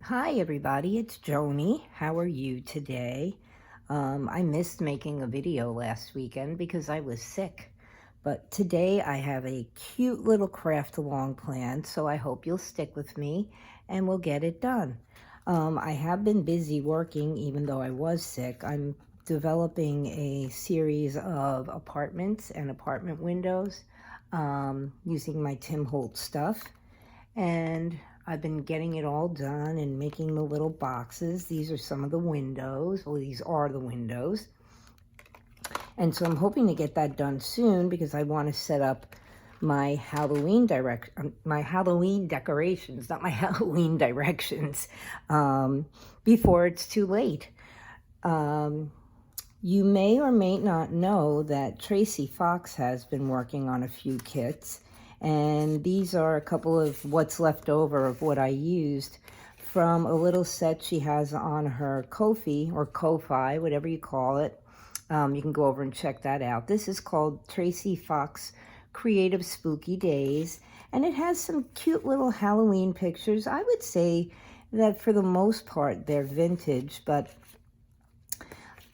Hi everybody, it's Joni. How are you today? I missed making a video last weekend because I was sick. But today I have a cute little craft along plan, so I hope you'll stick with me and we'll get it done. I have been busy working even though I was sick. I'm developing a series of apartments and apartment windows using my Tim Holtz stuff. And I've been getting it all done and making the little boxes. These are some of the windows. Well, these are the windows. And so I'm hoping to get that done soon because I want to set up my Halloween decorations, not my Halloween directions, before it's too late. You may or may not know that Tracie Fox has been working on a few kits, and these are a couple of what's left over of what I used from a little set she has on her KoFi or KoFi, whatever you call it. You can go over and check that out. This is called Tracie Fox Creative Spooky Days, and it has some cute little Halloween pictures. I would say that for the most part they're vintage, but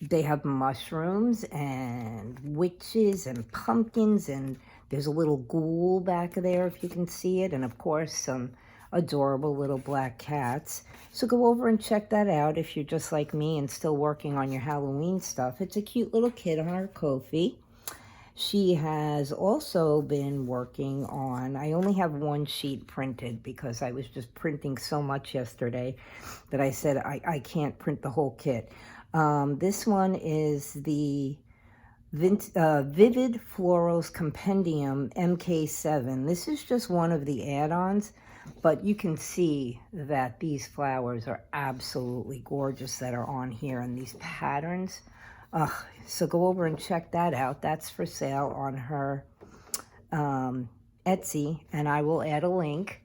they have mushrooms and witches and pumpkins, and there's a little ghoul back there if you can see it, and of course some adorable little black cats. So go over and check that out if you're just like me and still working on your Halloween stuff. It's a cute little kit on her KoFi. She has also been working on, I only have one sheet printed because I was just printing so much yesterday that I said I can't print the whole kit. This one is the Vivid Florals Compendium MK7. This is just one of the add-ons, but you can see that these flowers are absolutely gorgeous that are on here and these patterns. So go over and check that out. That's for sale on her Etsy, and I will add a link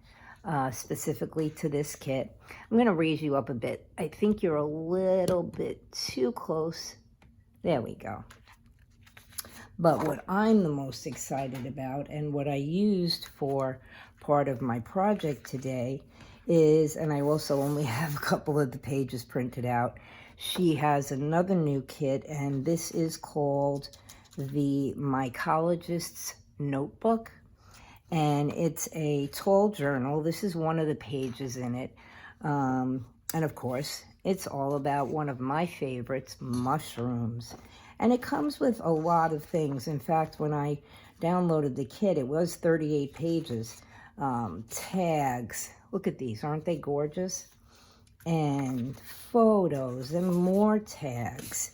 specifically to this kit. I'm going to raise you up a bit. I think you're a little bit too close. There we go. But what I'm the most excited about and what I used for part of my project today is, and I also only have a couple of the pages printed out, she has another new kit, and this is called the Mycologists Notebook. And it's a tall journal. This is one of the pages in it. And of course, it's all about one of my favorites, mushrooms. And it comes with a lot of things. In fact, when I downloaded the kit, it was 38 pages. Tags. Look at these. Aren't they gorgeous? And photos and more tags.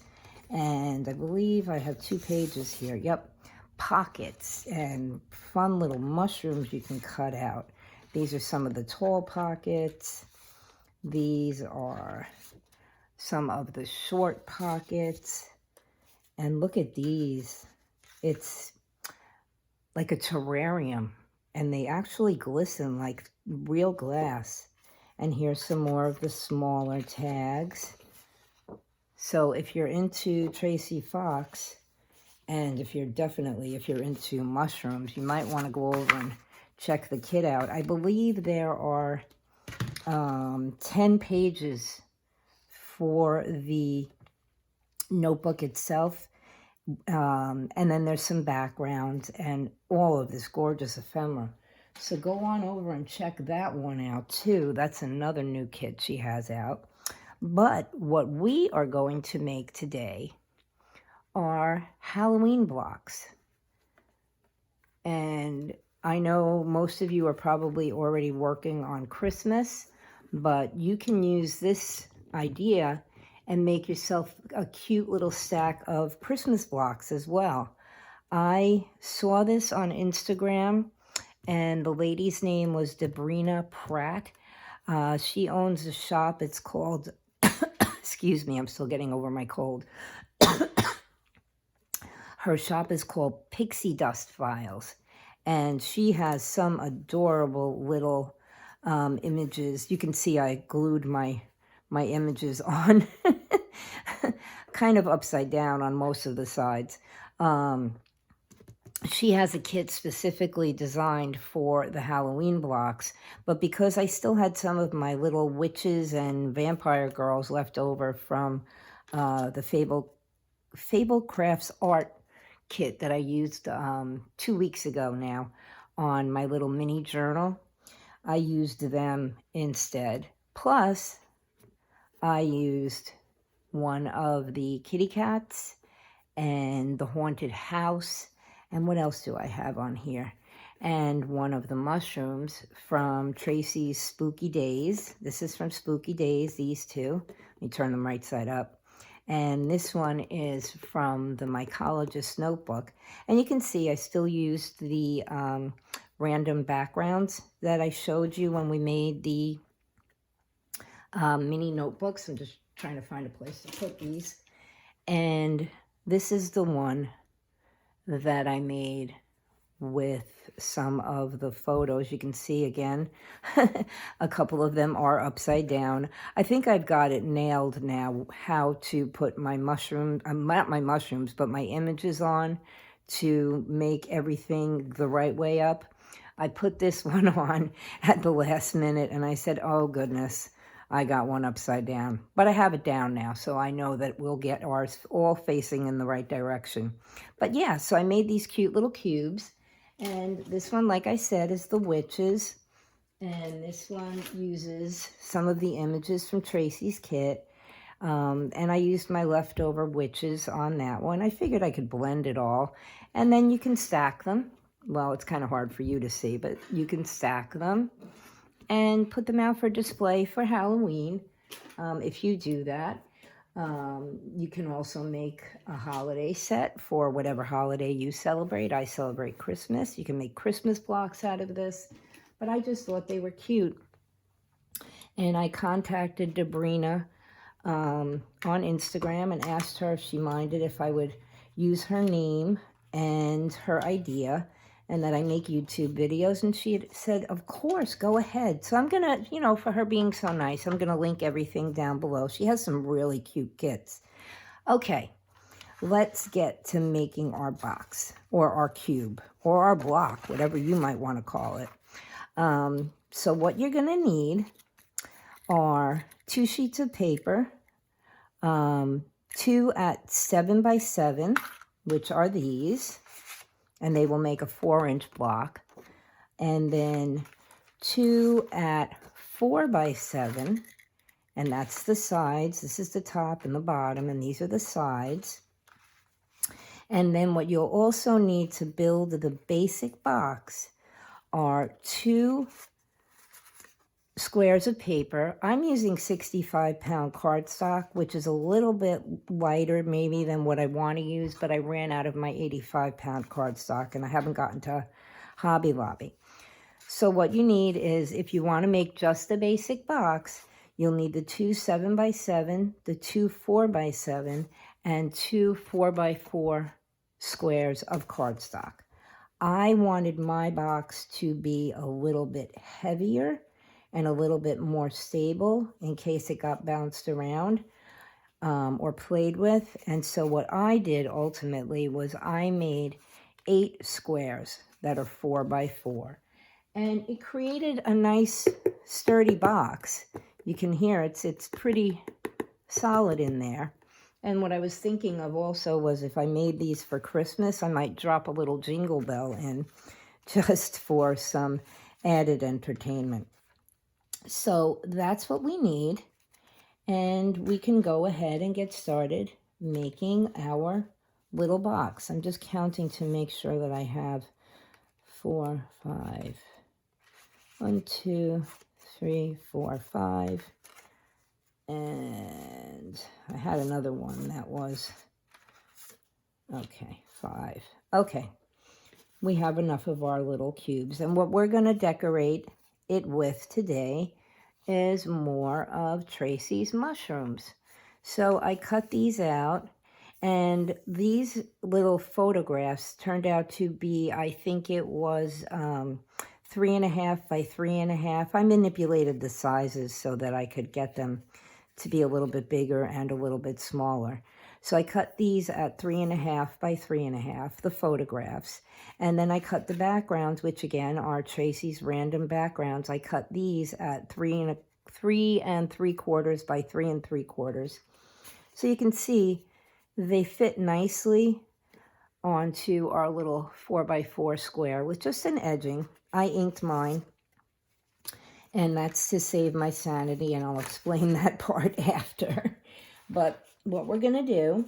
And I believe I have 2 pages here. Yep. Pockets and fun little mushrooms you can cut out. These are some of the tall pockets. These are some of the short pockets. And look at these. It's like a terrarium, and they actually glisten like real glass. And here's some more of the smaller tags. So if you're into Tracie Fox, and if you're into mushrooms, you might want to go over and check the kit out. I believe there are 10 pages for the notebook itself. And then there's some backgrounds and all of this gorgeous ephemera. So go on over and check that one out too. That's another new kit she has out. But what we are going to make today are Halloween blocks. And I know most of you are probably already working on Christmas, but you can use this idea and make yourself a cute little stack of Christmas blocks as well. I saw this on Instagram, and the lady's name was Debrina Pratt. She owns a shop. It's called, excuse me, I'm still getting over my cold. Her shop is called Pixie Dust Files, and she has some adorable little images. You can see I glued my images on kind of upside down on most of the sides. she has a kit specifically designed for the Halloween blocks, but because I still had some of my little witches and vampire girls left over from the Fable Crafts art kit that I used 2 weeks ago now on my little mini journal, I used them instead. Plus, I used one of the kitty cats and the haunted house. And what else do I have on here? And one of the mushrooms from Tracie's Spooky Days. This is from Spooky Days, these two. Let me turn them right side up. And this one is from the Mycologists Notebook. And you can see I still used the random backgrounds that I showed you when we made the mini notebooks. I'm just trying to find a place to put these. And this is the one that I made with some of the photos. You can see again, a couple of them are upside down. I think I've got it nailed now how to put my not my mushrooms, but my images on to make everything the right way up. I put this one on at the last minute and I said, oh goodness, I got one upside down, but I have it down now, so I know that we'll get ours all facing in the right direction. But yeah, so I made these cute little cubes, and this one, like I said, is the witches, and this one uses some of the images from Tracie's kit, and I used my leftover witches on that one. I figured I could blend it all, and then you can stack them. Well, it's kind of hard for you to see, but you can stack them and put them out for display for Halloween. If you do that, you can also make a holiday set for whatever holiday you celebrate. I celebrate Christmas. You can make Christmas blocks out of this, but I just thought they were cute. And I contacted Debrina on Instagram and asked her if she minded if I would use her name and her idea, and that I make YouTube videos. And she had said, of course, go ahead. So I'm going to, for her being so nice, I'm going to link everything down below. She has some really cute kits. Okay, let's get to making our box or our cube or our block, whatever you might want to call it. So what you're going to need are 2 sheets of paper, 2 at 7 by 7, which are these, and they will make a 4-inch block, and then 2 at 4 by 7, and that's the sides. This is the top and the bottom, and these are the sides. And then what you'll also need to build the basic box are 2 squares of paper. I'm using 65-pound cardstock, which is a little bit lighter maybe than what I want to use, but I ran out of my 85-pound cardstock and I haven't gotten to Hobby Lobby. So what you need is, if you want to make just a basic box, you'll need the 2 7 by 7, the 2 4 by 7, and 2 4 by 4 squares of cardstock. I wanted my box to be a little bit heavier and a little bit more stable in case it got bounced around or played with. And so what I did ultimately was I made 8 squares that are 4 by 4. And it created a nice sturdy box. You can hear it's pretty solid in there. And what I was thinking of also was, if I made these for Christmas, I might drop a little jingle bell in just for some added entertainment. So that's what we need, and we can go ahead and get started making our little box. I'm just counting to make sure that I have 4, 5, 1, 2, 3, 4, 5, and I had another one that was, okay, 5. Okay, we have enough of our little cubes, and what we're going to decorate it with today is more of Tracie's mushrooms. So I cut these out, and these little photographs turned out to be, I think it was 3.5 by 3.5. I manipulated the sizes so that I could get them to be a little bit bigger and a little bit smaller. So I cut these at 3.5 by 3.5, the photographs. And then I cut the backgrounds, which again are Tracie's random backgrounds. I cut these at 3 3/3 by 3 3/4. So you can see they fit nicely onto our little 4x4 square with just an edging. I inked mine, and that's to save my sanity, and I'll explain that part after. But what we're going to do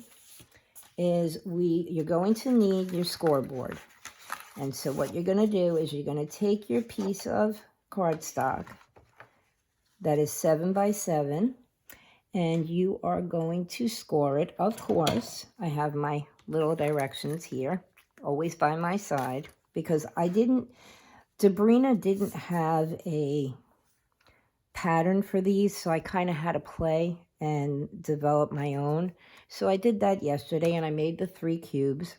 is you're going to need your scoreboard. And so what you're going to do is you're going to take your piece of cardstock that is 7 by 7, and you are going to score it. Of course, I have my little directions here, always by my side, because Debrina didn't have a pattern for these, so I kind of had to play and develop my own. So I did that yesterday, and I made the 3 cubes.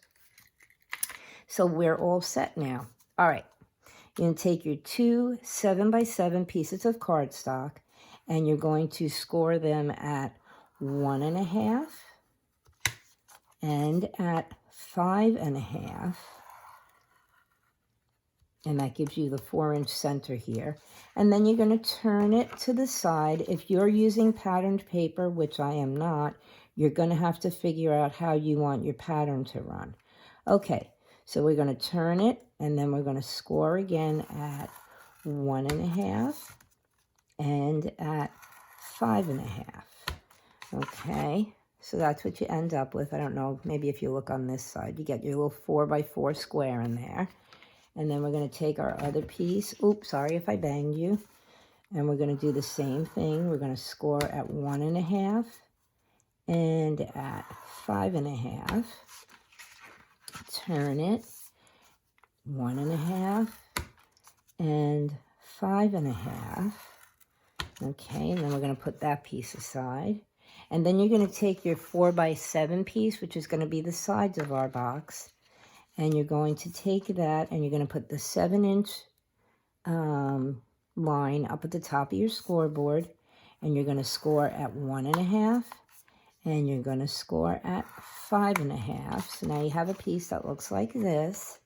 So we're all set now. All right, you're going to take your 2 7 by 7 pieces of cardstock, and you're going to score them at 1.5 and at 5.5. And that gives you the 4-inch center here. And then you're going to turn it to the side. If you're using patterned paper, which I am not, you're going to have to figure out how you want your pattern to run. Okay, so we're going to turn it, and then we're going to score again at 1.5 and at 5.5. Okay, so that's what you end up with. I don't know, maybe if you look on this side, you get your little 4x4 square in there. And then we're going to take our other piece. Oops, sorry if I banged you. And we're going to do the same thing. We're going to score at 1.5 and at 5.5. Turn it. 1.5 and 5.5. Okay, and then we're going to put that piece aside. And then you're going to take your 4 by 7 piece, which is going to be the sides of our box. And you're going to take that, and you're going to put the 7-inch line up at the top of your scoreboard, and you're going to score at 1.5, and you're going to score at 5.5. So now you have a piece that looks like this.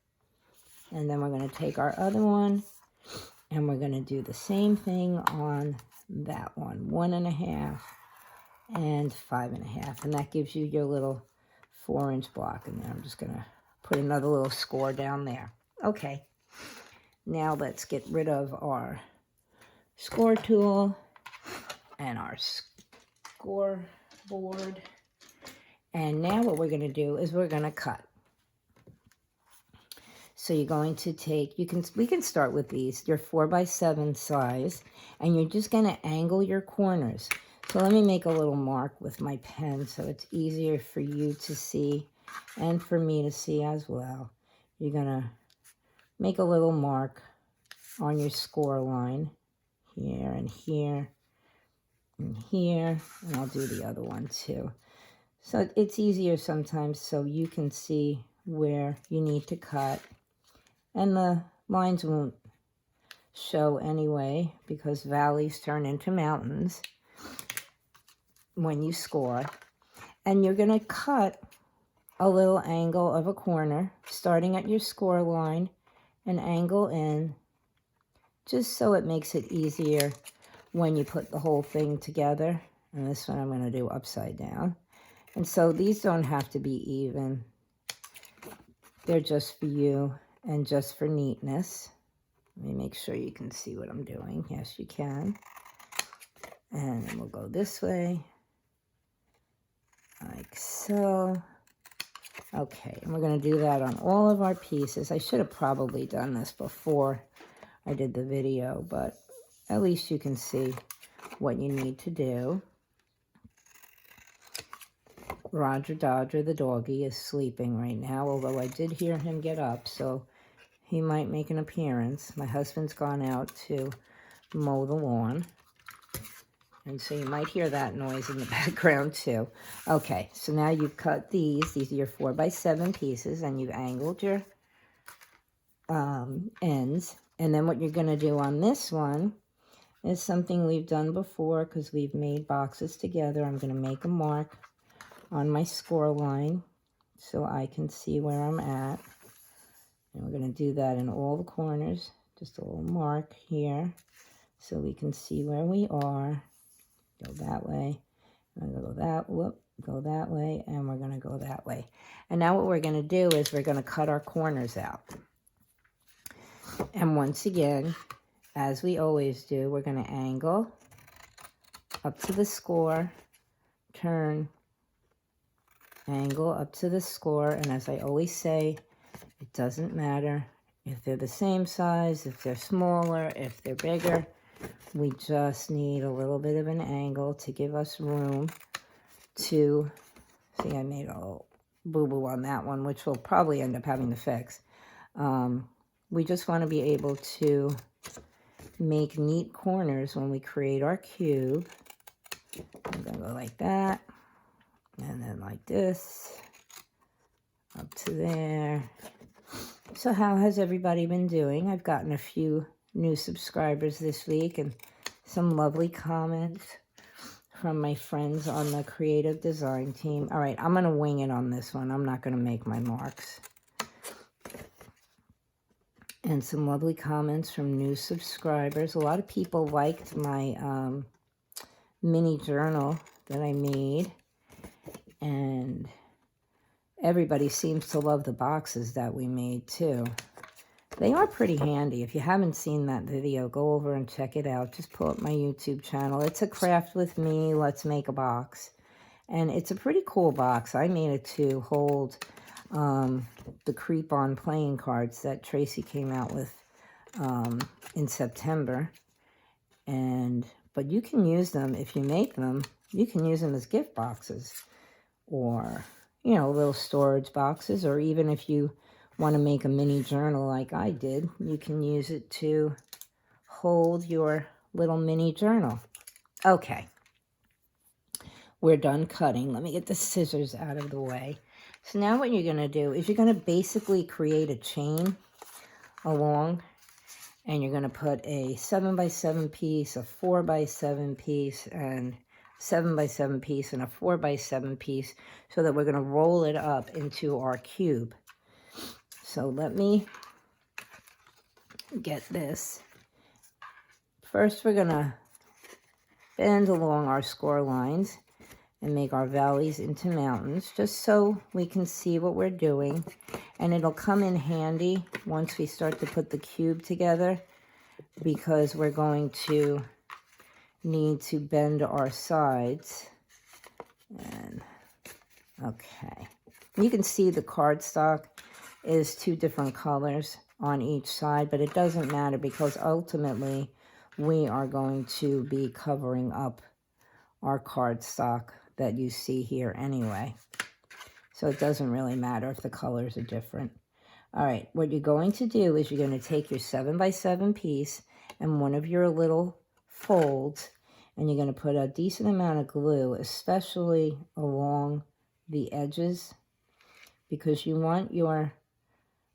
And then we're going to take our other one, and we're going to do the same thing on that one, 1.5 and 5.5. And that gives you your little 4-inch block in there. I'm just going to put another little score down there. Okay, now let's get rid of our score tool and our scoreboard. And now what we're going to do is we're going to cut. So you're going to take, we can start with these, your 4 by 7 size, and you're just going to angle your corners. So let me make a little mark with my pen so it's easier for you to see and for me to see as well. You're going to make a little mark on your score line here and here and here, and I'll do the other one too. So it's easier sometimes so you can see where you need to cut, and the lines won't show anyway because valleys turn into mountains when you score. And you're going to cut a little angle of a corner, starting at your score line, and angle in, just so it makes it easier when you put the whole thing together. And this one I'm going to do upside down. And so these don't have to be even. They're just for you and just for neatness. Let me make sure you can see what I'm doing. Yes, you can. And then we'll go this way, like so. Okay, and we're going to do that on all of our pieces. I should have probably done this before I did the video, but at least you can see what you need to do. Roger Dodger, the doggy, is sleeping right now, although I did hear him get up, so he might make an appearance. My husband's gone out to mow the lawn, and so you might hear that noise in the background too. Okay, so now you've cut these. These are your 4 by 7 pieces, and you've angled your ends. And then what you're going to do on this one is something we've done before because we've made boxes together. I'm going to make a mark on my score line so I can see where I'm at. And we're going to do that in all the corners. Just a little mark here so we can see where we are. Go that way. I'm going to go that way, and we're going to go that way. And now what we're going to do is we're going to cut our corners out. And once again, as we always do, we're going to angle up to the score, turn, angle up to the score, and as I always say, it doesn't matter if they're the same size, if they're smaller, if they're bigger. We just need a little bit of an angle to give us room to, see, I made a little boo-boo on that one, which we'll probably end up having to fix. We just want to be able to make neat corners when we create our cube. I'm going to go like that, and then like this, up to there. So how has everybody been doing? I've gotten a few new subscribers this week and some lovely comments from my friends on the creative design team. All right, I'm going to wing it on this one. I'm not going to make my marks. And some lovely comments from new subscribers. A lot of people liked my mini journal that I made. And everybody seems to love the boxes that we made too. They are pretty handy. If you haven't seen that video, go over and check it out. Just pull up my YouTube channel. It's a craft with me. Let's make a box. And it's a pretty cool box. I made it to hold the creep-on playing cards that Tracie came out with in September. But you can use them, if you make them, you can use them as gift boxes or, you know, little storage boxes, or even if you want to make a mini journal like I did, you can use it to hold your little mini journal. Okay, we're done cutting. Let me get the scissors out of the way. So now what you're going to do is you're going to basically create a chain along, and you're going to put a 7x7 piece, a 4x7 piece, and 7x7 piece, and a 4x7 piece, so that we're going to roll it up into our cube. So let me get this. First, we're going to bend along our score lines and make our valleys into mountains, just so we can see what we're doing. And it'll come in handy once we start to put the cube together, because we're going to need to bend our sides. And okay, you can see the cardstock is 2 different colors on each side, but it doesn't matter because ultimately we are going to be covering up our cardstock that you see here anyway. So it doesn't really matter if the colors are different. All right, what you're going to do is you're going to take your 7x7 piece and one of your little folds, and you're going to put a decent amount of glue, especially along the edges, because you want your,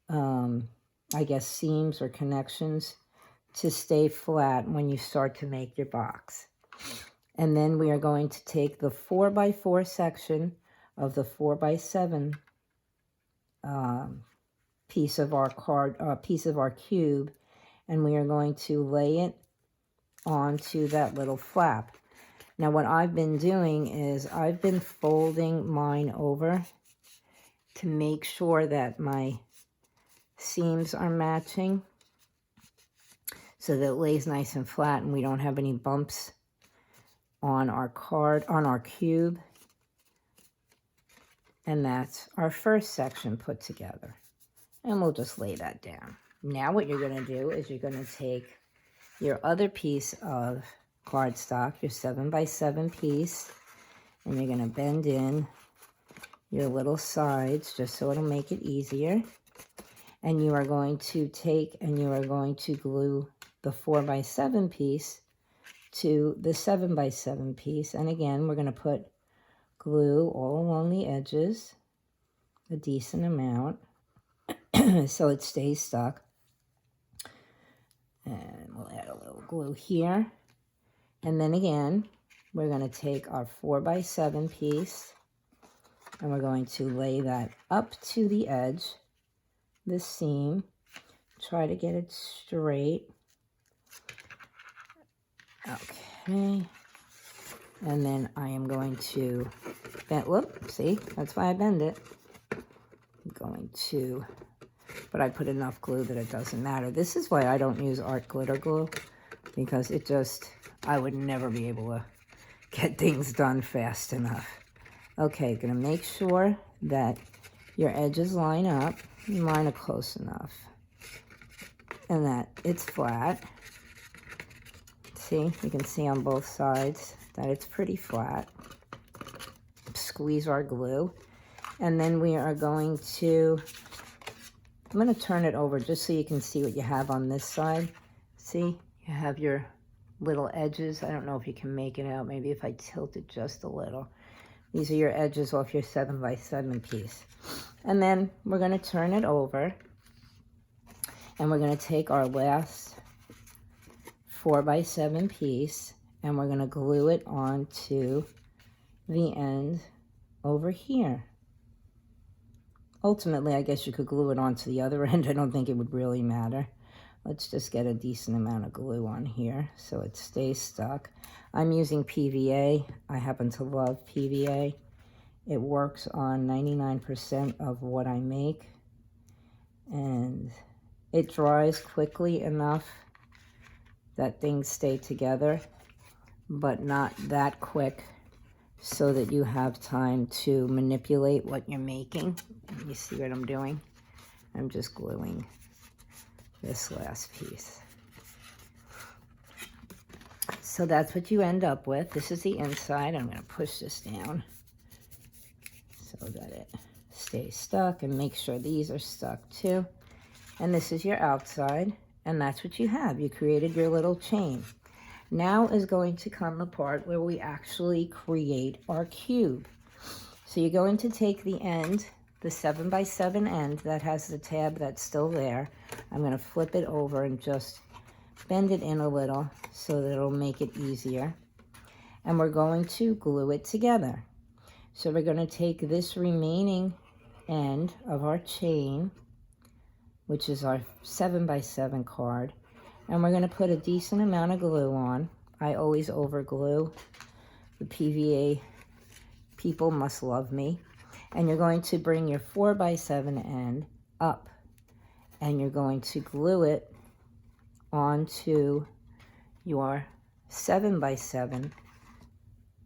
I guess, seams or connections to stay flat when you start to make your box. And then we are going to take the 4x4 section of the 4x7 piece of our cube, and we are going to lay it onto that little flap. Now what I've been doing is I've been folding mine over to make sure that my seams are matching, so that it lays nice and flat and we don't have any bumps on our cube. And that's our first section put together. And we'll just lay that down. Now what you're going to do is you're going to take your other piece of cardstock, your 7x7 piece, and you're going to bend in your little sides just so it'll make it easier. And you are going to take and you are going to glue the 4x7 piece to the 7x7 piece. And again, we're going to put glue all along the edges, a decent amount, so it stays stuck. And we'll add a little glue here. And then again, we're going to take our 4x7 piece And we're going to lay that up to the edge, this seam. Try to get it straight. Okay. And then I am going to bend, whoop, see, that's why I bend it. I'm going to, but I put enough glue that it doesn't matter. This is why I don't use art glitter glue, because it just, I would never be able to get things done fast enough. Okay, gonna make sure that your edges line up. Mine are close enough. And that it's flat. See, you can see on both sides that it's pretty flat. Squeeze our glue. And then we are going to, I'm going to turn it over just so you can see what you have on this side. See, you have your little edges. I don't know if you can make it out. Maybe if I tilt it just a little. These are your edges off your 7x7 piece. And then we're going to turn it over. And we're going to take our last 4x7 piece and we're going to glue it onto the end over here. Ultimately, I guess you could glue it onto the other end. I don't think it would really matter. Let's just get a decent amount of glue on here so it stays stuck. I'm using PVA. I happen to love PVA. It works on 99% of what I make. And it dries quickly enough that things stay together, but not that quick so that you have time to manipulate what you're making. You see what I'm doing? I'm just gluing this last piece. So that's what you end up with. This is the inside. I'm going to push this down so that it stays stuck, and make sure these are stuck too. And this is your outside, and that's what you have. You created your little chain. Now is going to come the part where we actually create our cube. So you're going to take the end, the 7x7 end that has the tab that's still there. I'm going to flip it over and just bend it in a little so that it'll make it easier. And we're going to glue it together. So we're going to take this remaining end of our chain, which is our 7x7 card, and we're going to put a decent amount of glue on. I always over glue. The PVA people must love me. And you're going to bring your 4x7 end up, and you're going to glue it onto your 7x7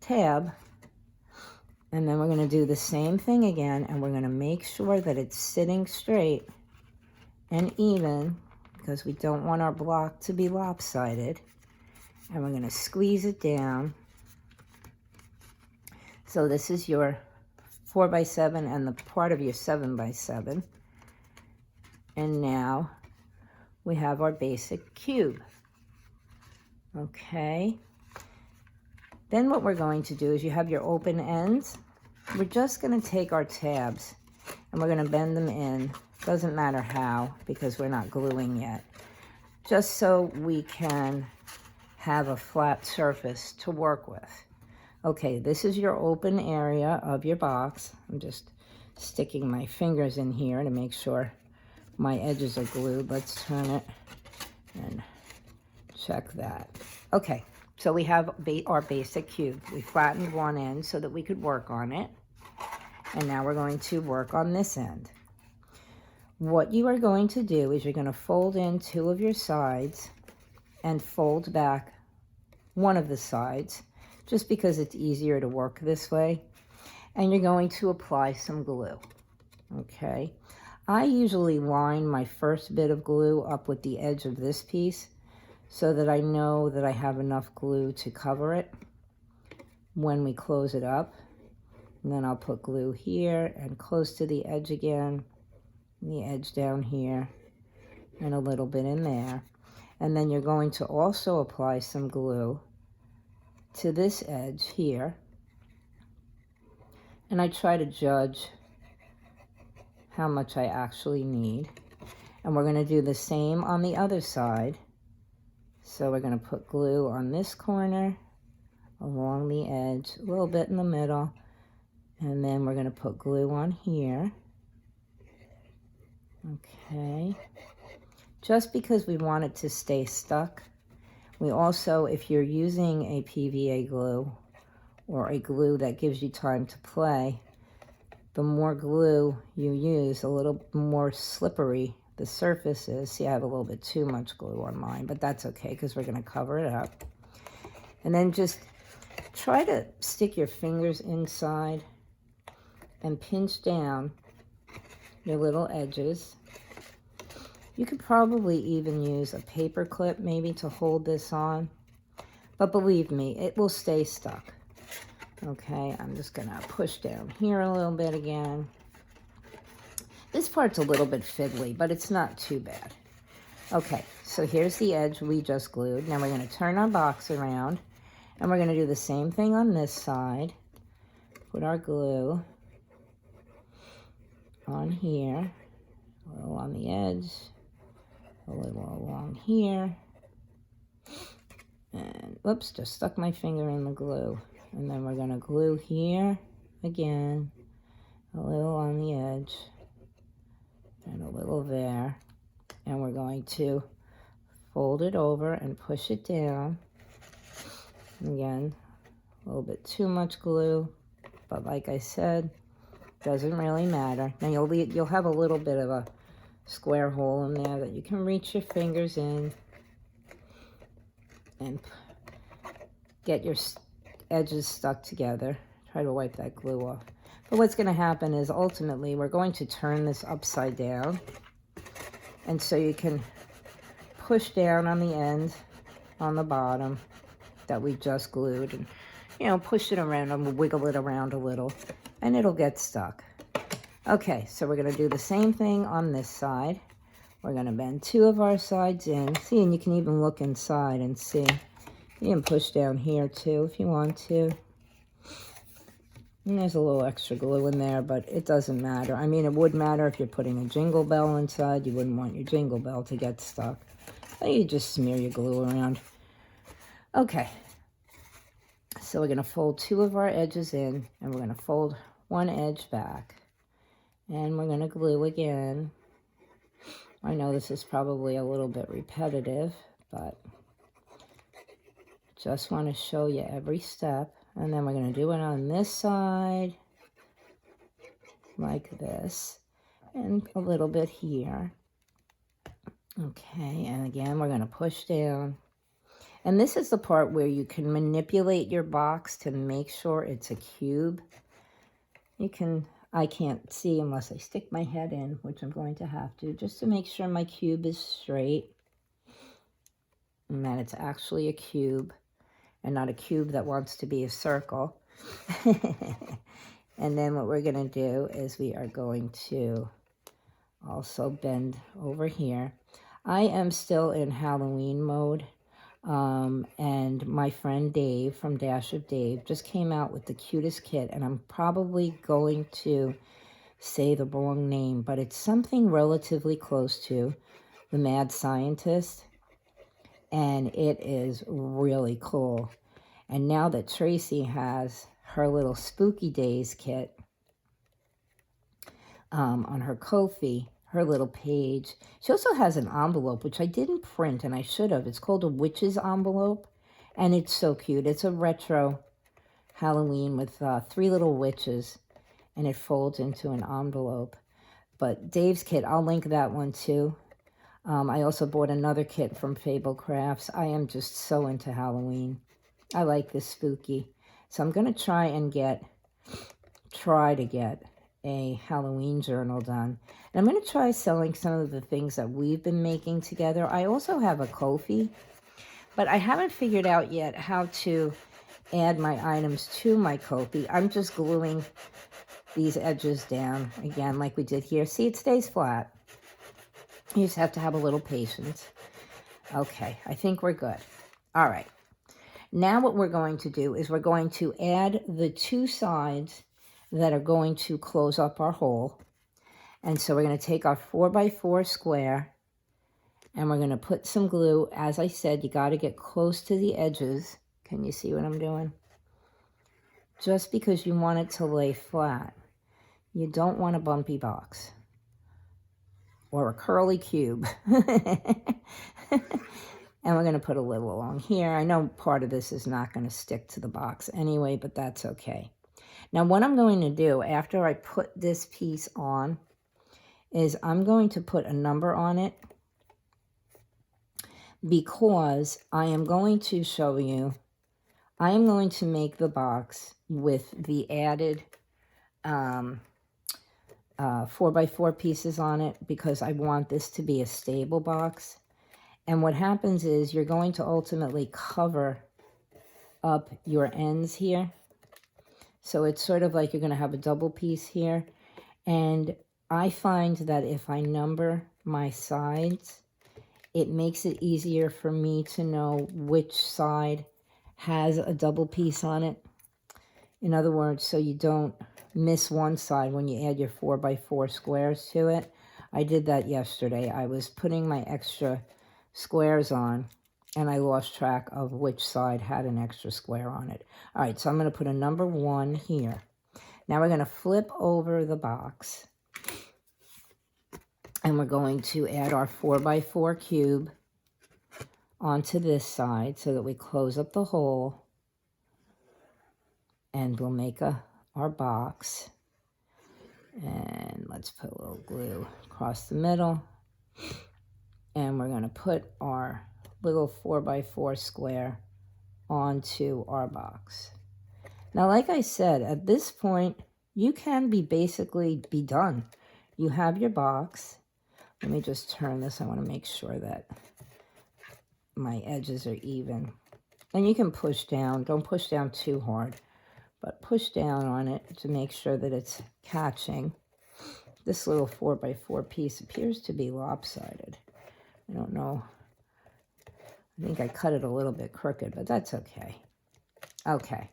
tab. And then we're going to do the same thing again, and we're going to make sure that it's sitting straight and even, because we don't want our block to be lopsided. And we're going to squeeze it down. So this is your 4x7 and the part of your 7x7. And now we have our basic cube. Okay. Then what we're going to do is, you have your open ends. We're just going to take our tabs and we're going to bend them in. Doesn't matter how, because we're not gluing yet. Just so we can have a flat surface to work with. Okay, this is your open area of your box. I'm just sticking my fingers in here to make sure my edges are glued. Let's turn it and check that. Okay, so we have our basic cube. We flattened one end so that we could work on it. And now we're going to work on this end. What you are going to do is you're going to fold in two of your sides and fold back one of the sides, just because it's easier to work this way. And you're going to apply some glue. Okay. I usually line my first bit of glue up with the edge of this piece so that I know that I have enough glue to cover it when we close it up. And then I'll put glue here and close to the edge again, the edge down here, and a little bit in there. And then you're going to also apply some glue to this edge here. And I try to judge how much I actually need. And we're going to do the same on the other side. So we're going to put glue on this corner, along the edge, a little bit in the middle, And then we're going to put glue on here. Okay. Just because we want it to stay stuck. We also, if you're using a PVA glue or a glue that gives you time to play, the more glue you use, a little more slippery the surface is. See, I have a little bit too much glue on mine, but that's okay because we're going to cover it up. And then just try to stick your fingers inside and pinch down your little edges. You could probably even use a paper clip maybe to hold this on, but believe me, it will stay stuck. Okay, I'm just gonna push down here a little bit again. This part's a little bit fiddly, but it's not too bad. Okay, so here's the edge we just glued. Now we're gonna turn our box around, and we're gonna do the same thing on this side. Put our glue on here, a little on the edge, a little along here, and whoops, just stuck my finger in the glue. And then we're going to glue here again, a little on the edge, and a little there. And we're going to fold it over and push it down. Again, a little bit too much glue, but like I said, doesn't really matter. Now you'll have a little bit of a square hole in there that you can reach your fingers in and get your edges stuck together. Try to wipe that glue off. But what's going to happen is ultimately we're going to turn this upside down, and so you can push down on the end on the bottom that we just glued, and push it around and wiggle it around a little, and it'll get stuck. Okay, so we're going to do the same thing on this side. We're going to bend two of our sides in. See, and you can even look inside and see. You can push down here too if you want to. And there's a little extra glue in there, but it doesn't matter. I mean, it would matter if you're putting a jingle bell inside. You wouldn't want your jingle bell to get stuck. But you just smear your glue around. Okay. So we're going to fold two of our edges in, and we're going to fold one edge back. And we're going to glue again. I know this is probably a little bit repetitive, but just want to show you every step. And then we're going to do it on this side, like this, and a little bit here. Okay, and again, we're going to push down. And this is the part where you can manipulate your box to make sure it's a cube. I can't see unless I stick my head in, which I'm going to have to, just to make sure my cube is straight and that it's actually a cube and not a cube that wants to be a circle. And then what we're going to do is we are going to also bend over here. I am still in Halloween mode. And my friend Dave from Dash of Dave just came out with the cutest kit, and I'm probably going to say the wrong name, but it's something relatively close to the Mad Scientist, and it is really cool. And now that Tracie has her little Spooky Days kit on her KoFi, her little page. She also has an envelope, which I didn't print, and I should have. It's called a witch's envelope, and it's so cute. It's a retro Halloween with 3 little witches, and it folds into an envelope. But Dave's kit, I'll link that one too. I also bought another kit from Fable Crafts. I am just so into Halloween. I like this spooky. So I'm going to try to get a Halloween journal done. And I'm going to try selling some of the things that we've been making together. I also have a KoFi, but I haven't figured out yet how to add my items to my KoFi. I'm just gluing these edges down again like we did here. See, it stays flat. You just have to have a little patience. Okay, I think we're good. All right. Now what we're going to do is we're going to add the 2 sides that are going to close up our hole. And so we're going to take our 4x4 square, and we're going to put some glue. As I said, you got to get close to the edges. Can you see what I'm doing? just because you want it to lay flat. You don't want a bumpy box or a curly cube. And we're going to put a little along here. I know part of this is not going to stick to the box anyway, but that's okay. Now what I'm going to do after I put this piece on is I'm going to put a number on it, because I am going to show you, I am going to make the box with the added 4x4 pieces on it, because I want this to be a stable box. And what happens is you're going to ultimately cover up your ends here. So it's sort of like you're going to have a double piece here. And I find that if I number my sides, it makes it easier for me to know which side has a double piece on it. In other words, so you don't miss one side when you add your 4x4 squares to it. I did that yesterday. I was putting my extra squares on, and I lost track of which side had an extra square on it. All right, so I'm going to put a number 1 here. Now we're going to flip over the box, and we're going to add our 4x4 cube onto this side so that we close up the hole, and we'll make our box. And let's put a little glue across the middle. And we're going to put our little 4x4 square onto our box. Now, like I said, at this point, you can basically be done. You have your box. Let me just turn this. I want to make sure that my edges are even. And you can push down. Don't push down too hard, but push down on it to make sure that it's catching. This little 4x4 piece appears to be lopsided. I don't know. I think I cut it a little bit crooked, but that's okay. Okay.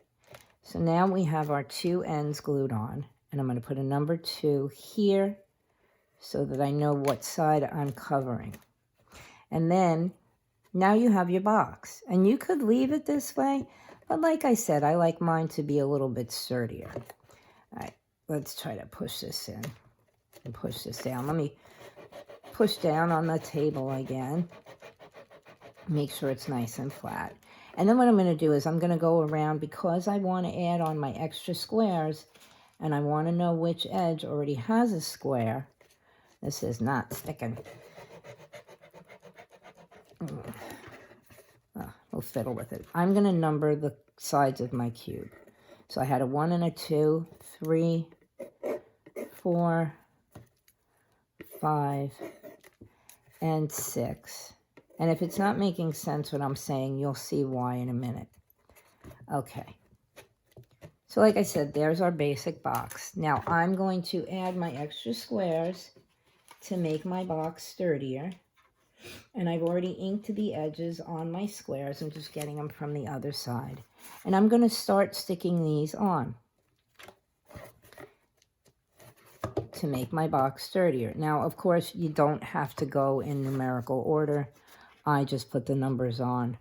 So now we have our 2 ends glued on, and I'm going to put a number 2 here so that I know what side I'm covering. And then now you have your box, and you could leave it this way, but like I said, I like mine to be a little bit sturdier. All right, let's try to push this in and push this down. Let me push down on the table again. Make sure it's nice and flat. And then what I'm going to do is I'm going to go around, because I want to add on my extra squares, and I want to know which edge already has a square. This is not sticking. We'll fiddle with it. I'm going to number the sides of my cube. So I had a 1 and a 2, 3, 4, 5, and 6. And if it's not making sense what I'm saying, you'll see why in a minute. Okay. So like I said, there's our basic box. Now I'm going to add my extra squares to make my box sturdier. And I've already inked the edges on my squares. I'm just getting them from the other side. And I'm going to start sticking these on to make my box sturdier. Now, of course, you don't have to go in numerical order. I just put the numbers on.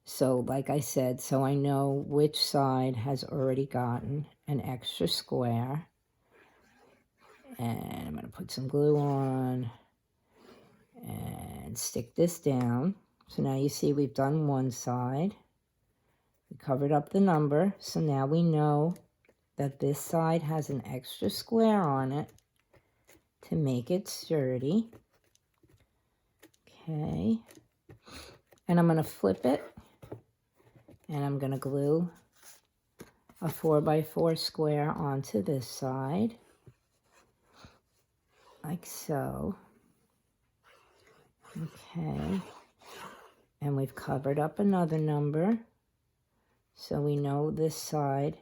So, like I said, so I know which side has already gotten an extra square. And I'm going to put some glue on and stick this down. So now you see we've done one side. We covered up the number. So now we know that this side has an extra square on it to make it sturdy. Okay. And I'm going to flip it. And I'm going to glue a 4x4 square onto this side. Like so. Okay. And we've covered up another number. So we know this side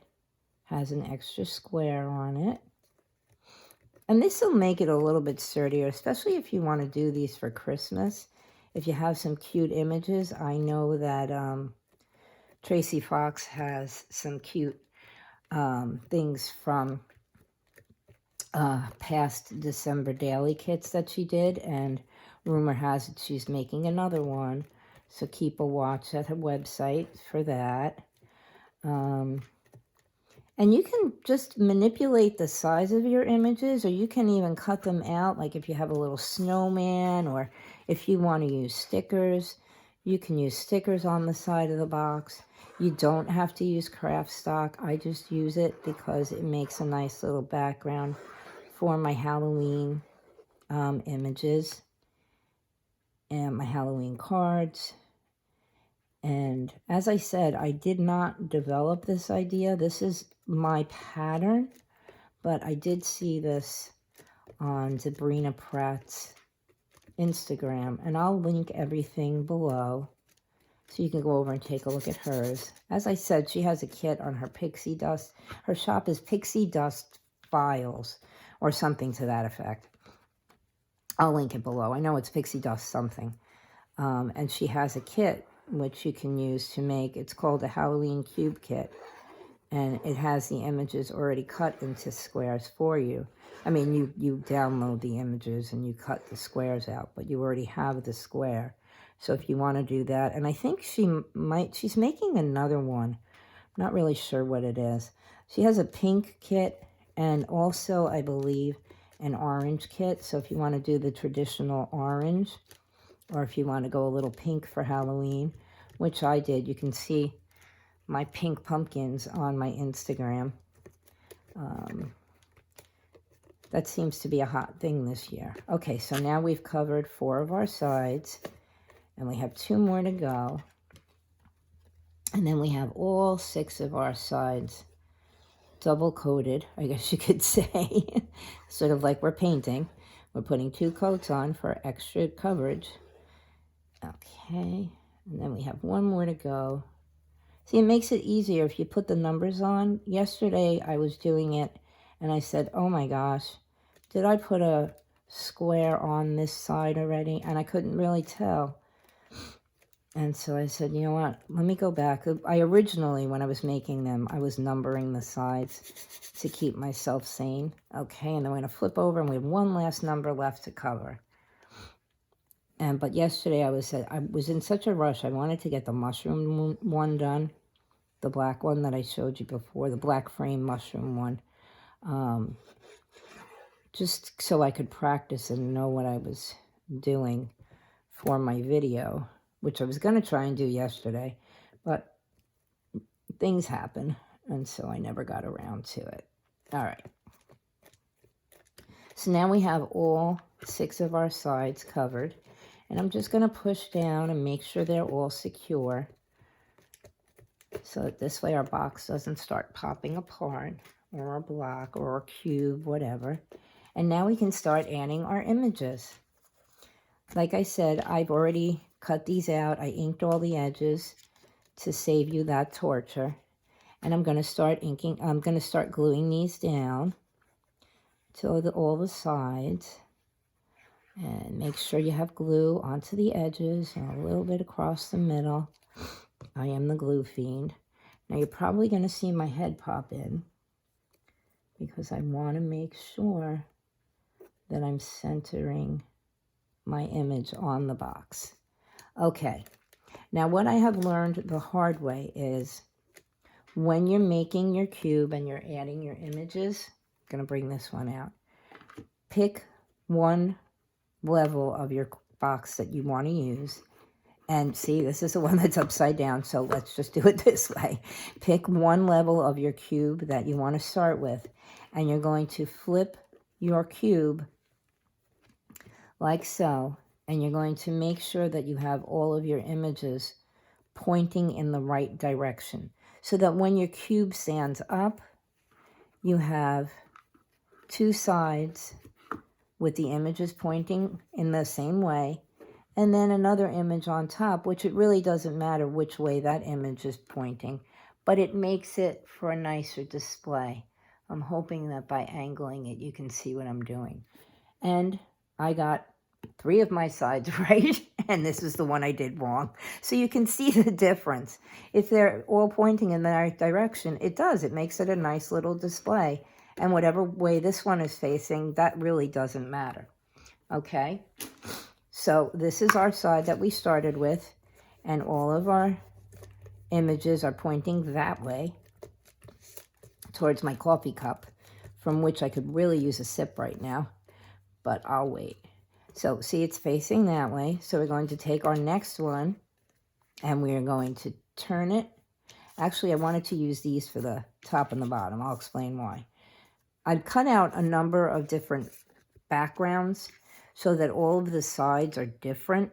has an extra square on it. And this will make it a little bit sturdier, especially if you want to do these for Christmas. If you have some cute images, I know that Tracie Fox has some cute things from past December daily kits that she did, and rumor has it she's making another one. So keep a watch at her website for that. And you can just manipulate the size of your images, or you can even cut them out. Like if you have a little snowman, or if you want to use stickers, you can use stickers on the side of the box. You don't have to use craft stock. I just use it because it makes a nice little background for my Halloween images and my Halloween cards. And as I said, I did not develop this idea. This is my pattern, but I did see this on Debrina Pratt's Instagram, and I'll link everything below so you can go over and take a look at hers. As I said, she has a kit on her Pixie Dust. Her shop is Pixie Dust Files or something to that effect. I'll link it below. I know it's Pixie Dust something. And she has a kit which you can use to make, it's called a Halloween Cube Kit. And it has the images already cut into squares for you. I mean, you download the images and you cut the squares out, but you already have the square. So if you want to do that, and I think she's making another one. I'm not really sure what it is. She has a pink kit and also, I believe, an orange kit. So if you want to do the traditional orange, or if you want to go a little pink for Halloween, which I did, you can see my pink pumpkins on my Instagram. That seems to be a hot thing this year. Okay, so now we've covered 4 of our sides, and we have 2 more to go. And then we have all 6 of our sides double coated, I guess you could say. Sort of like we're painting. We're putting 2 coats on for extra coverage. Okay, and then we have 1 more to go. See, it makes it easier if you put the numbers on. Yesterday, I was doing it, and I said, oh my gosh, did I put a square on this side already? And I couldn't really tell. And so I said, you know what, let me go back. I originally, when I was making them, I was numbering the sides to keep myself sane. Okay, and then we're going to flip over, and we have 1 last number left to cover. But yesterday I was in such a rush. I wanted to get the mushroom one done, the black one that I showed you before, the black frame mushroom one, just so I could practice and know what I was doing for my video, which I was going to try and do yesterday, but things happen, and so I never got around to it. All right. So now we have all 6 of our sides covered. And I'm just going to push down and make sure they're all secure, so that this way our box doesn't start popping apart, or a block, or a cube, whatever. And now we can start adding our images. Like I said, I've already cut these out. I inked all the edges to save you that torture. And I'm going to start inking. I'm going to start gluing these down to all the sides. And make sure you have glue onto the edges and a little bit across the middle. I am the glue fiend. Now you're probably going to see my head pop in, because I want to make sure that I'm centering my image on the box. Okay, now what I have learned the hard way is when you're making your cube and you're adding your images, I'm going to bring this one out, pick one level of your box that you want to use. And see, this is the one that's upside down, so let's just do it this way. Pick one level of your cube that you want to start with, and you're going to flip your cube like so, and you're going to make sure that you have all of your images pointing in the right direction, so that when your cube stands up, you have 2 sides with the images pointing in the same way, and then another image on top, which it really doesn't matter which way that image is pointing, but it makes it for a nicer display. I'm hoping that by angling it, you can see what I'm doing. And I got 3 of my sides right, and this is the one I did wrong. So you can see the difference. If they're all pointing in the right direction, it does. It makes it a nice little display. And whatever way this one is facing, that really doesn't matter. Okay? So this is our side that we started with, and all of our images are pointing that way towards my coffee cup, from which I could really use a sip right now, but I'll wait. So see, it's facing that way. So we're going to take our next one and we're going to turn it. Actually, I wanted to use these for the top and the bottom. I'll explain why. I've cut out a number of different backgrounds so that all of the sides are different.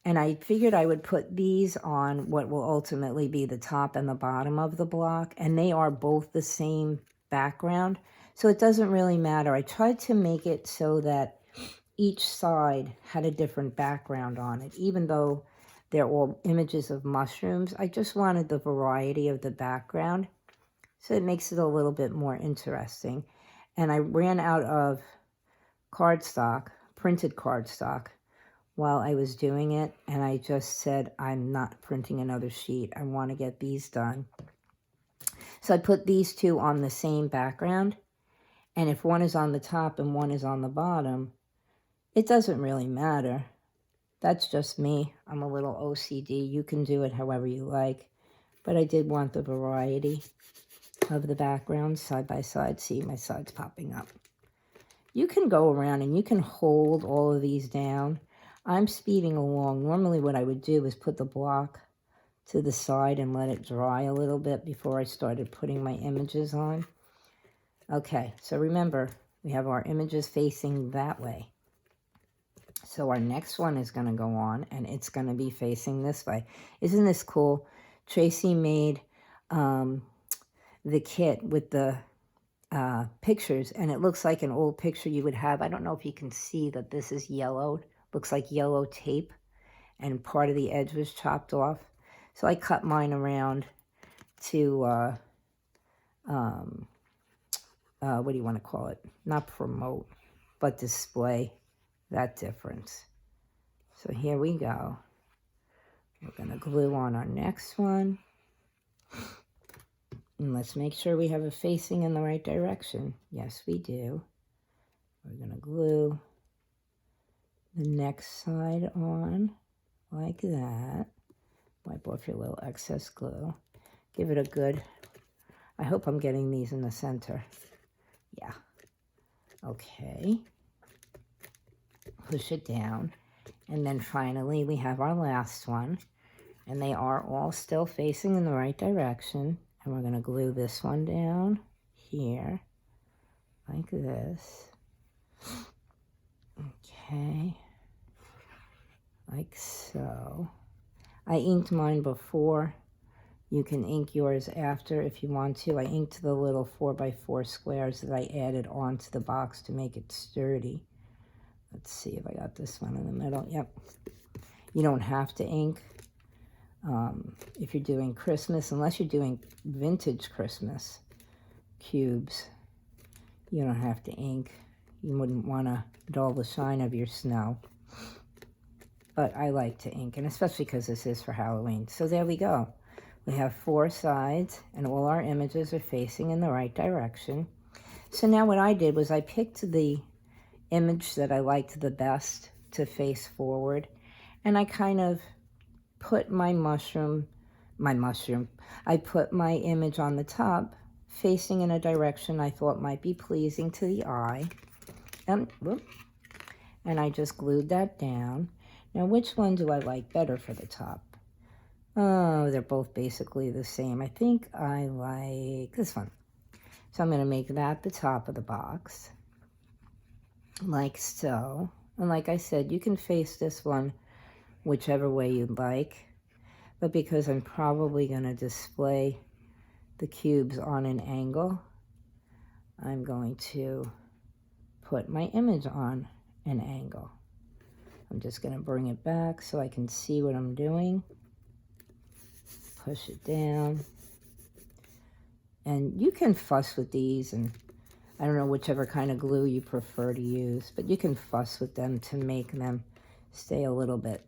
And I figured I would put these on what will ultimately be the top and the bottom of the block. And they are both the same background. So it doesn't really matter. I tried to make it so that each side had a different background on it. Even though they're all images of mushrooms, I just wanted the variety of the background. So it makes it a little bit more interesting. And I ran out of cardstock, printed cardstock, while I was doing it, and I just said, I'm not printing another sheet. I want to get these done. So I put these two on the same background, and if one is on the top and one is on the bottom, it doesn't really matter. That's just me. I'm a little OCD. You can do it however you like, but I did want the variety of the backgrounds side by side. See, my side's popping up. You can go around and you can hold all of these down. I'm speeding along. Normally what I would do is put the block to the side and let it dry a little bit before I started putting my images on. Okay, so remember, we have our images facing that way. So our next one is going to go on, and it's going to be facing this way. Isn't this cool? Tracie made the kit with the pictures, and it looks like an old picture you would have. I don't know if you can see that this is yellowed. Looks like yellow tape, and part of the edge was chopped off. So I cut mine around to, what do you want to call it? Not promote, but display that difference. So here we go. We're going to glue on our next one. And let's make sure we have it facing in the right direction. Yes, we do. We're going to glue the next side on like that. Wipe off your little excess glue. Give it a good, I hope I'm getting these in the center. Yeah. Okay. Push it down. And then finally we have our last one. And they are all still facing in the right direction. And we're going to glue this one down here like this. Okay, like so. I inked mine before. You can ink yours after if you want to. I inked the little 4x4 squares that I added onto the box to make it sturdy. Let's see if I got this one in the middle. Yep. You don't have to ink if you're doing Christmas, unless you're doing vintage Christmas cubes. You don't have to ink. You wouldn't want to dull the shine of your snow. But I like to ink, and especially because this is for Halloween. So there we go. We have 4 sides, and all our images are facing in the right direction. So now what I did was I picked the image that I liked the best to face forward, and I kind of put I put my image on the top, facing in a direction I thought might be pleasing to the eye. And I just glued that down. Now, which one do I like better for the top? Oh, they're both basically the same. I think I like this one. So I'm going to make that the top of the box, like so. And like I said, you can face this one whichever way you'd like. But because I'm probably going to display the cubes on an angle, I'm going to put my image on an angle. I'm just going to bring it back so I can see what I'm doing. Push it down. And you can fuss with these, and I don't know whichever kind of glue you prefer to use, but you can fuss with them to make them stay a little bit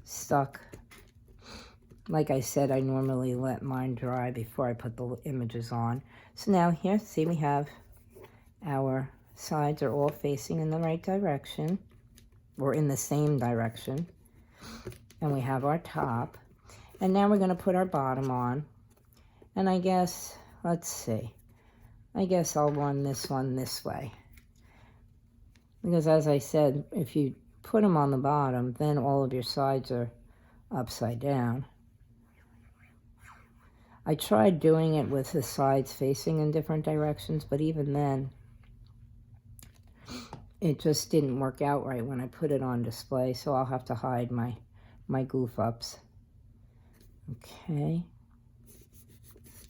stuck. Like I said, I normally let mine dry before I put the images on. So now here, see, we have our sides are all facing in the right direction, or in the same direction. And we have our top. And now we're going to put our bottom on. And I guess, let's see. I guess I'll run this one this way. Because as I said, if you put them on the bottom, then all of your sides are upside down. I tried doing it with the sides facing in different directions, but even then, it just didn't work out right when I put it on display, so I'll have to hide my goof ups. Okay,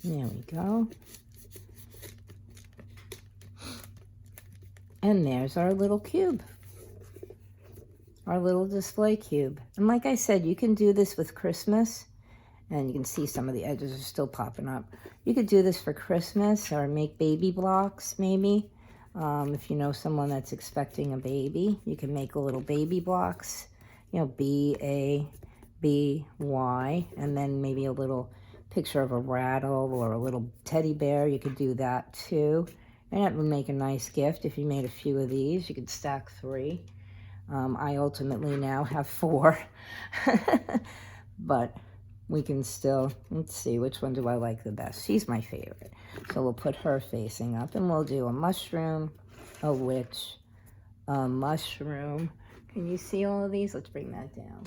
there we go. And there's our little cube, our little display cube. And like I said, you can do this with Christmas, and you can see some of the edges are still popping up. You could do this for Christmas or make baby blocks maybe. If you know someone that's expecting a baby, you can make a little baby blocks, you know, B-A-B-Y, and then maybe a little picture of a rattle or a little teddy bear. You could do that too. And that would make a nice gift if you made a few of these. You could stack 3. I ultimately now have 4. But we can still, let's see, which one do I like the best? She's my favorite. So we'll put her facing up, and we'll do a mushroom, a witch, a mushroom. Can you see all of these? Let's bring that down.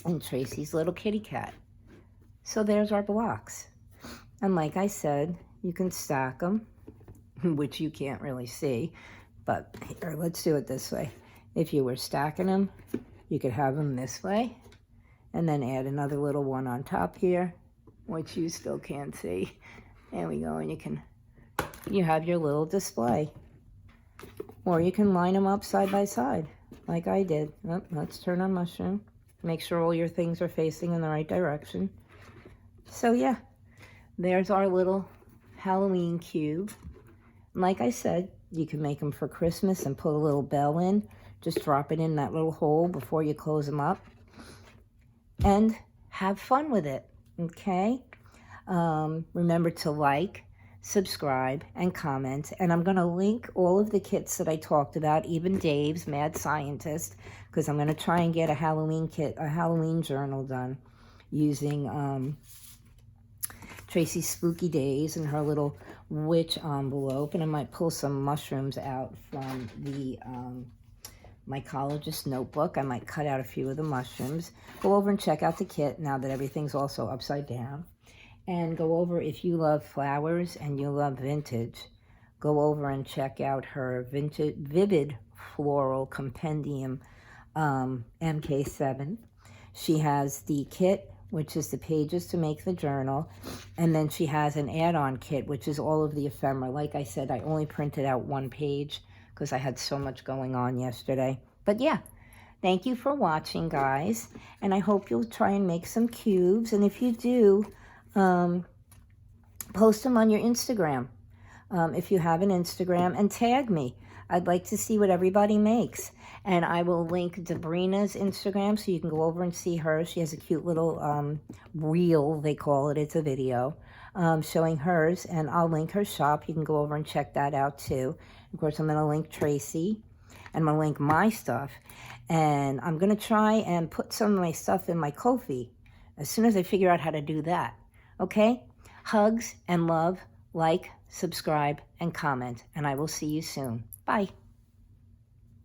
And Tracie's little kitty cat. So there's our blocks. And like I said, you can stack them, which you can't really see. But here, let's do it this way. If you were stacking them, you could have them this way. And then add another little one on top here, which you still can't see. There we go, and you have your little display. Or you can line them up side by side, like I did. Oh, let's turn on mushroom. Make sure all your things are facing in the right direction. So yeah, there's our little Halloween cube. And like I said, you can make them for Christmas and put a little bell in. Just drop it in that little hole before you close them up. And have fun with it, okay? Remember to like, subscribe, and comment. And I'm going to link all of the kits that I talked about, even Dave's Mad Scientist, because I'm going to try and get a Halloween kit, a Halloween journal done using Tracie's Spooky Days and her little witch envelope. And I might pull some mushrooms out from the Mycologists Notebook. I might cut out a few of the mushrooms. Go over and check out the kit now that everything's also upside down. And go over, if you love flowers and you love vintage, go over and check out her Vivid Floral Compendium MK7. She has the kit, which is the pages to make the journal. And then she has an add-on kit, which is all of the ephemera. Like I said, I only printed out 1 page because I had so much going on yesterday. But yeah, thank you for watching, guys. And I hope you'll try and make some cubes. And if you do, post them on your Instagram. If you have an Instagram, and tag me. I'd like to see what everybody makes. And I will link Debrina's Instagram so you can go over and see her. She has a cute little reel, they call it. It's a video showing hers. And I'll link her shop. You can go over and check that out too. Of course, I'm going to link Tracie. And I'm going to link my stuff. And I'm going to try and put some of my stuff in my KoFi as soon as I figure out how to do that. Okay? Hugs and love. Like, subscribe, and comment. And I will see you soon. Bye.